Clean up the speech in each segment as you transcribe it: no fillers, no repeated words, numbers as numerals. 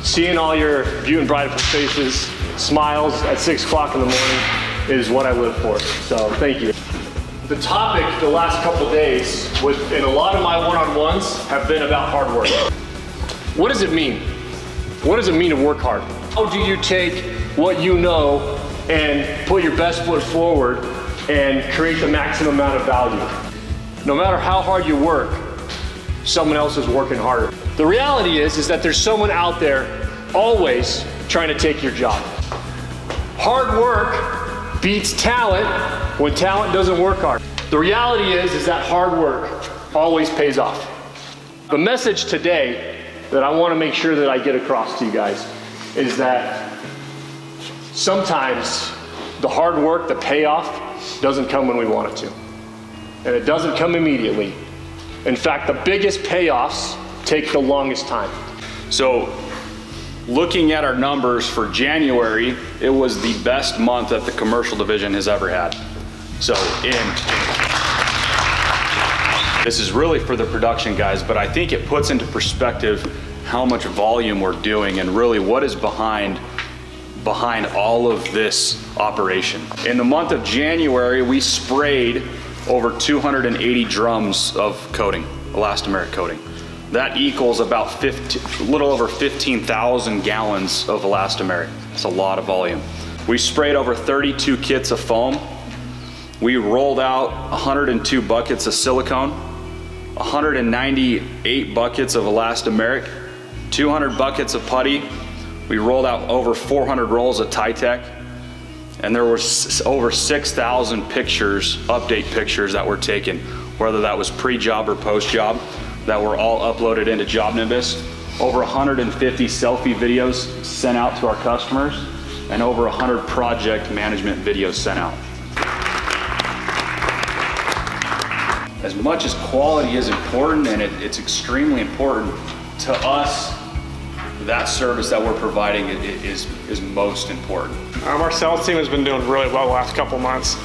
seeing all your beautiful, bright faces, smiles at 6 o'clock in the morning is what I live for. So thank you. The topic the last couple days in a lot of my one-on-ones have been about hard work. What does it mean? What does it mean to work hard? How do you take what you know and put your best foot forward and create the maximum amount of value? No matter how hard you work, someone else is working harder. The reality is that there's someone out there always trying to take your job. Hard work beats talent when talent doesn't work hard. The reality is that hard work always pays off. The message today that I want to make sure that I get across to you guys is that sometimes the hard work, the payoff, doesn't come when we want it to. And it doesn't come immediately. In fact, the biggest payoffs take the longest time. So, looking at our numbers for January, it was the best month that the commercial division has ever had. So, this is really for the production guys, but I think it puts into perspective how much volume we're doing and really what is behind all of this operation. In the month of January, we sprayed over 280 drums of coating, elastomeric coating. That equals about a little over 15,000 gallons of elastomeric. It's a lot of volume. We sprayed over 32 kits of foam. We rolled out 102 buckets of silicone, 198 buckets of elastomeric, 200 buckets of putty. We rolled out over 400 rolls of Titech, and there was over 6,000 pictures, update pictures that were taken, whether that was pre-job or post-job, that were all uploaded into Job Nimbus. Over 150 selfie videos sent out to our customers, and over 100 project management videos sent out. As much as quality is important, and it's extremely important to us, that service that we're providing is most important. Our sales team has been doing really well the last couple months.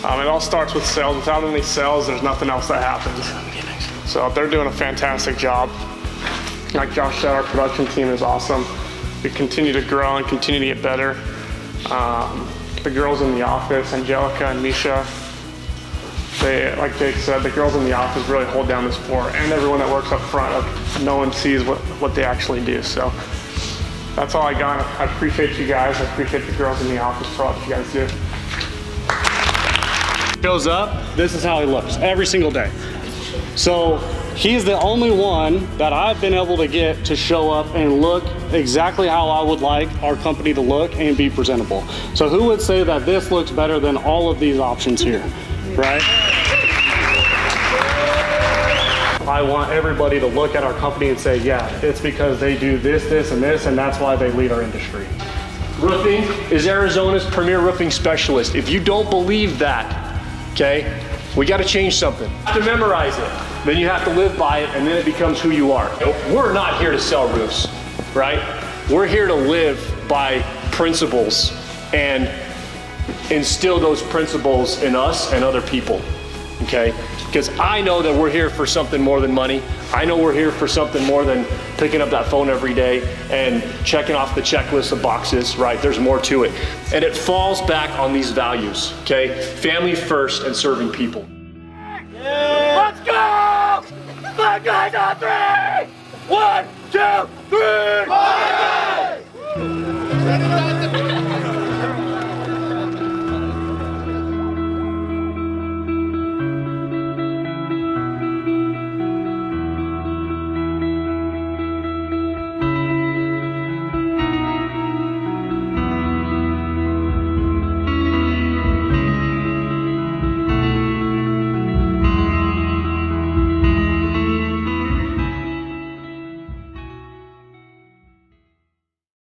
It all starts with sales. Without any sales, there's nothing else that happens. So they're doing a fantastic job. Like Josh said, our production team is awesome. We continue to grow and continue to get better. The girls in the office, Angelica and Misha, like Jake said, the girls in the office really hold down this floor, and everyone that works up front, no one sees what they actually do. So that's all I got. I appreciate you guys. I appreciate the girls in the office for all that you guys do. Shows up, this is how he looks every single day. So he's the only one that I've been able to get to show up and look exactly how I would like our company to look and be presentable. So who would say that this looks better than all of these options here, right? I want everybody to look at our company and say, yeah, it's because they do this, this, and this, and that's why they lead our industry. Roofing is Arizona's premier roofing specialist. If you don't believe that, okay, we got to change something. You have to memorize it, then you have to live by it, and then it becomes who you are. We're not here to sell roofs, right? We're here to live by principles and instill those principles in us and other people, okay? Because I know that we're here for something more than money. I know we're here for something more than picking up that phone every day and checking off the checklist of boxes, right? There's more to it. And it falls back on these values, okay? Family first and serving people. Yeah. Let's go! 5 guys on 3! 1, 2, 3!